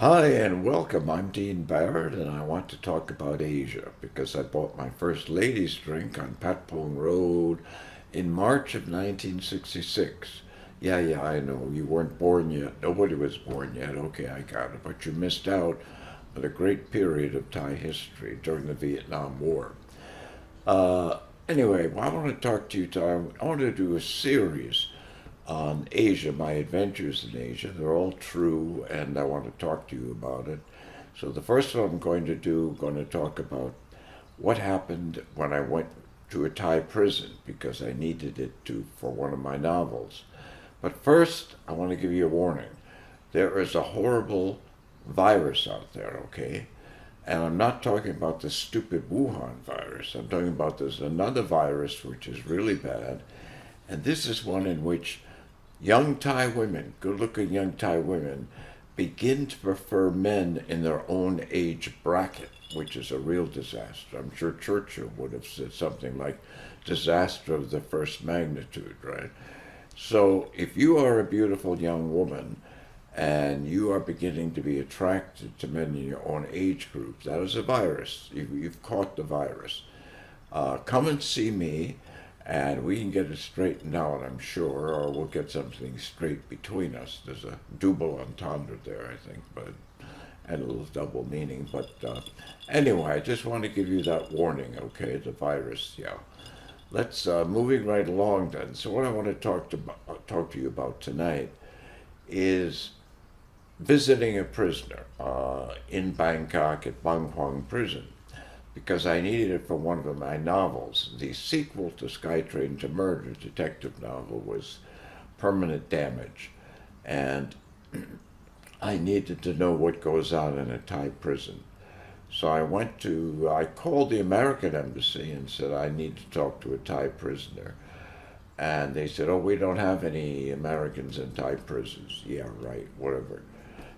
Hi and welcome. I'm Dean Barrett and I want to talk about Asia because I bought my first ladies' drink on Patpong Road in March of 1966. Yeah, I know. You weren't born yet. Nobody was born yet. Okay, I got it. But you missed out on a great period of Thai history during the Vietnam War. Uh, anyway, I want to talk to you. I want to do a series on Asia, my adventures in Asia. They're all true, and I want to talk to you about it. So the first one I'm going to talk about what happened when I went to a Thai prison because I needed it to for one of my novels. But first, I want to give you a warning. There is a horrible virus out there, okay? And I'm not talking about the stupid Wuhan virus. I'm talking about there's another virus which is really bad. And this is one in which young Thai women, good looking young Thai women, begin to prefer men in their own age bracket, which is a real disaster. I'm sure Churchill would have said something like disaster of the first magnitude, right? So if you are a beautiful young woman and you are beginning to be attracted to men in your own age group, that is a virus. You've caught the virus. Come and see me, and we can get it straightened out, I'm sure, or we'll get something straight between us. There's a double entendre there, I think, but and a little double meaning. But anyway, I just want to give you that warning, okay? The virus, yeah. Let's moving right along then. So what I want to talk to you about tonight is visiting a prisoner in Bangkok at Bang Kwang Prison because I needed it for one of my novels. The sequel to Skytrain to Murder detective novel was Permanent Damage, and I needed to know what goes on in a Thai prison. So I called the American embassy and said I need to talk to a Thai prisoner. And they said, oh, we don't have any Americans in Thai prisons. Yeah, right, whatever.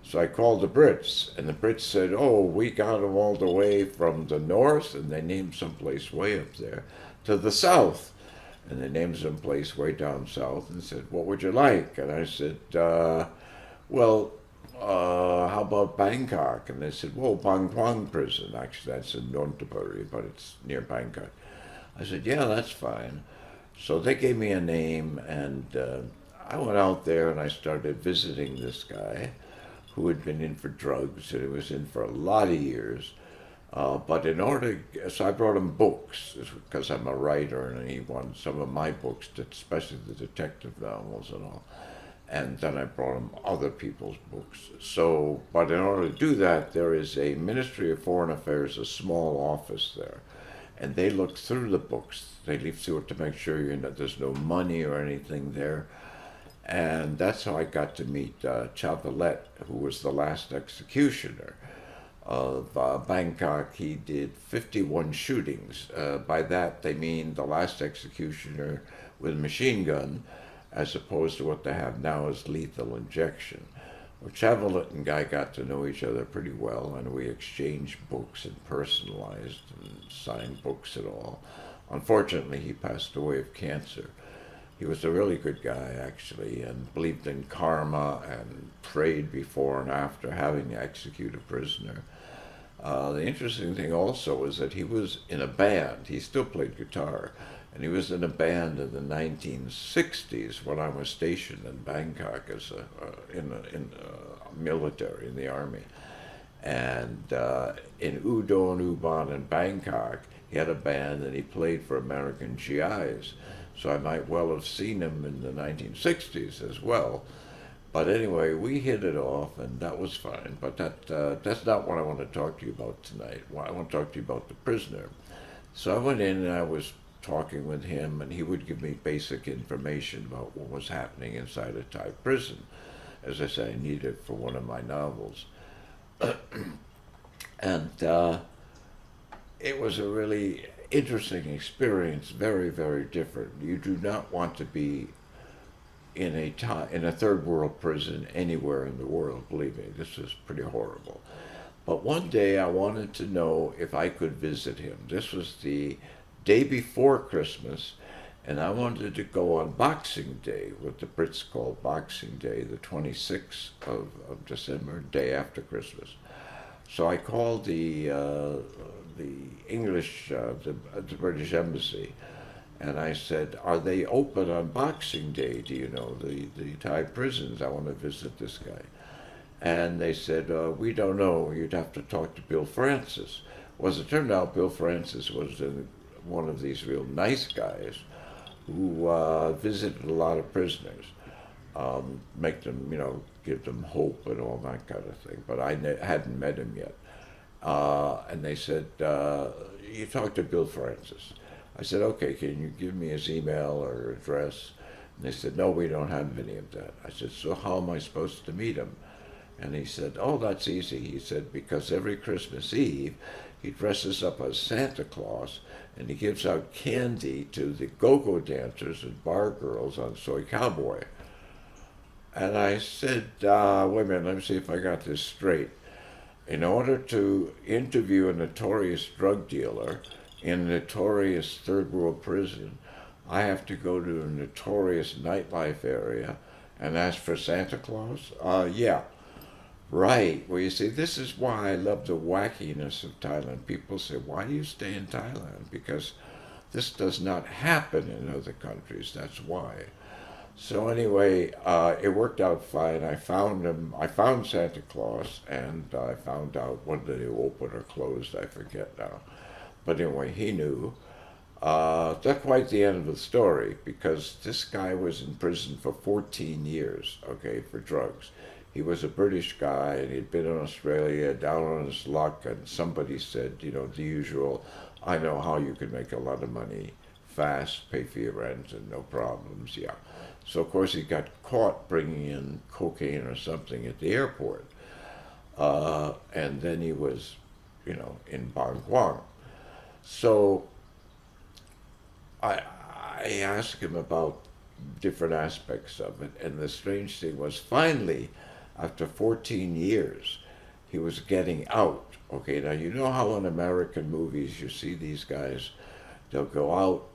So I called the Brits, and the Brits said, oh, we got them all the way from the north, and they named some place way up there, to the south. And they named some place way down south and said, what would you like? And I said, well, how about Bangkok? And they said, well, Bang Kwang Prison. Actually, that's in Nonthaburi, but it's near Bangkok. I said, yeah, that's fine. So they gave me a name, and I went out there and I started visiting this guy who had been in for drugs, and he was in for a lot of years. But in order, so I brought him books because I'm a writer, and he wanted some of my books, especially the detective novels and all. And then I brought him other people's books. So, but in order to do that, there is a Ministry of Foreign Affairs, a small office there, and they look through the books. They leaf through it to make sure there's no money or anything there. And that's how I got to meet Chavalet, who was the last executioner of Bangkok. He did 51 shootings. By that, they mean the last executioner with a machine gun, as opposed to what they have now as lethal injection. Well, Chavalet and Guy got to know each other pretty well, and we exchanged books and personalized and signed books and all. Unfortunately, he passed away of cancer. He was a really good guy, actually, and believed in karma and prayed before and after having to execute a prisoner. The interesting thing also is that he was in a band. He still played guitar, and he was in a band in the 1960s when I was stationed in Bangkok as in the military, in the army. And in Udon, Ubon, and Bangkok, he had a band, and he played for American GIs. So I might well have seen him in the 1960s as well. But anyway, we hit it off, and that was fine. But that's not what I want to talk to you about tonight. I want to talk to you about the prisoner. So I went in and I was talking with him, and he would give me basic information about what was happening inside a Thai prison. As I say, I needed it for one of my novels. And it was a really interesting experience, very, very different. You do not want to be in a third world prison anywhere in the world. Believe me, this is pretty horrible. But one day I wanted to know if I could visit him. This was the day before Christmas, And I wanted to go on Boxing Day, what the Brits call Boxing Day, the 26th of December, day after Christmas. So I called the English, the British Embassy, and I said, "Are they open on Boxing Day? Do you know the Thai prisons? I want to visit this guy." And they said, "We don't know. You'd have to talk to Bill Francis." Well, as it turned out, Bill Francis was one of these real nice guys who visited a lot of prisoners, make them, give them hope and all that kind of thing. But I hadn't met him yet. And they said, "You talk to Bill Francis." I said, "Okay, can you give me his email or address?" And they said, "No, we don't have any of that." I said, "So how am I supposed to meet him?" And he said, "Oh, that's easy." He said, "Because every Christmas Eve, he dresses up as Santa Claus and he gives out candy to the go-go dancers and bar girls on Soi Cowboy." And I said, "Wait a minute, let me see if I got this straight. In order to interview a notorious drug dealer in a notorious third world prison, I have to go to a notorious nightlife area and ask for Santa Claus?" Yeah. Right. Well, you see, this is why I love the wackiness of Thailand. People say, "Why do you stay in Thailand?" Because this does not happen in other countries. That's why. So anyway, it worked out fine. I found him. I found Santa Claus, and I found out when they opened or closed. I forget now. But anyway, he knew. That's quite the end of the story, because this guy was in prison for 14 years, okay, for drugs. He was a British guy, and he'd been in Australia, down on his luck, and somebody said, the usual, "I know how you can make a lot of money fast, pay for your rent, and no problems." Yeah. So, of course, he got caught bringing in cocaine or something at the airport. And then he was, in Bang Kwang. So I asked him about different aspects of it, and the strange thing was, finally, after 14 years, he was getting out. Okay, now you know how in American movies you see these guys, they'll go out,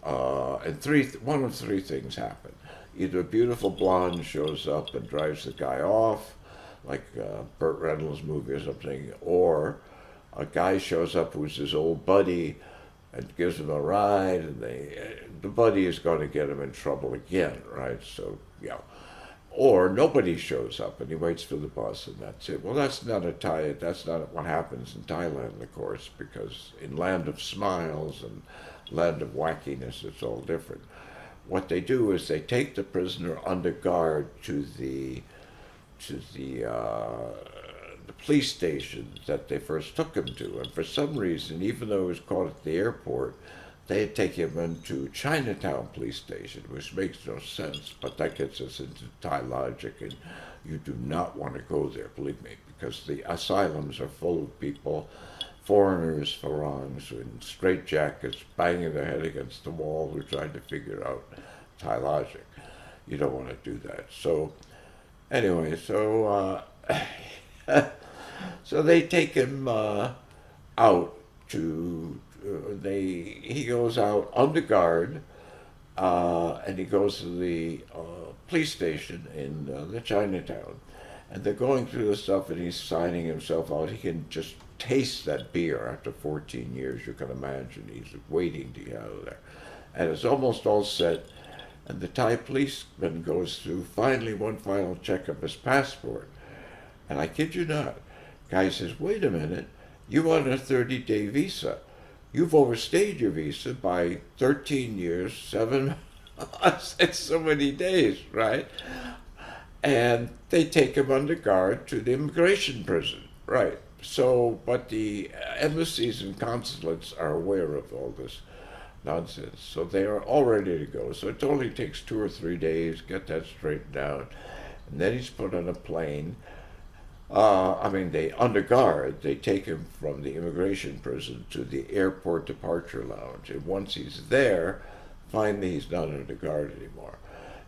and one of three things happen. Either a beautiful blonde shows up and drives the guy off, like Burt Reynolds' movie or something, or a guy shows up who's his old buddy and gives him a ride, and the buddy is going to get him in trouble again, right? So, yeah. Or nobody shows up and he waits for the bus and that's it. Well, that's not what happens in Thailand, of course, because in Land of Smiles and Land of Wackiness, it's all different. What they do is they take the prisoner under guard to the police station that they first took him to. And for some reason, even though he was caught at the airport, they take him into Chinatown police station, which makes no sense, but that gets us into Thai logic, and you do not want to go there, believe me, because the asylums are full of people, foreigners, Farangs, in straitjackets, banging their head against the wall, who are trying to figure out Thai logic. You don't want to do that. So, anyway, so so they take him out to he goes out under guard, and he goes to the police station in the Chinatown, and they're going through the stuff, and he's signing himself out. He can just taste that beer after 14 years. You can imagine he's waiting to get out of there, and it's almost all set. And the Thai policeman goes through finally one final check of his passport, and I kid you not, guy says, "Wait a minute, you want a 30-day visa. You've overstayed your visa by 13 years, 7 months, and so many days, right?" And they take him under guard to the immigration prison, right? So, but the embassies and consulates are aware of all this nonsense, so they are all ready to go. So it only takes 2 or 3 days, get that straightened out, and then he's put on a plane. They under guard, they take him from the immigration prison to the airport departure lounge. And once he's there, finally he's not under guard anymore.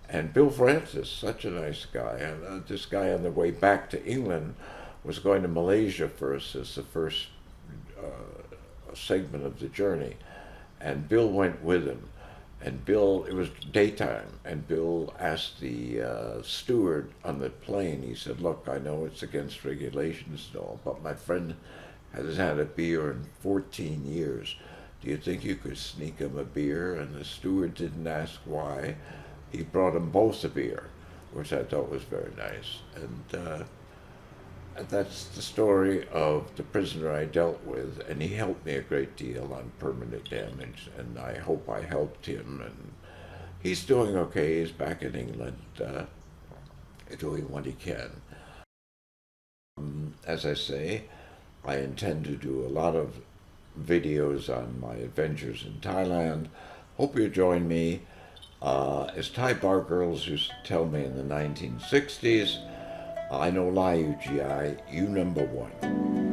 And Bill Francis, such a nice guy, and this guy on the way back to England was going to Malaysia first as the first segment of the journey. And Bill went with him. And Bill, it was daytime, and Bill asked the steward on the plane, he said, look, I know it's against regulations and all, but my friend has had a beer in 14 years. Do you think you could sneak him a beer? And the steward didn't ask why. He brought them both a beer, which I thought was very nice. And that's the story of the prisoner I dealt with, and he helped me a great deal on permanent damage, and I hope I helped him. And he's doing okay. He's back in England, doing what he can. As I say, I intend to do a lot of videos on my adventures in Thailand. Hope you join me. As Thai bar girls used to tell me in the 1960s, I know lie you GI, you number one.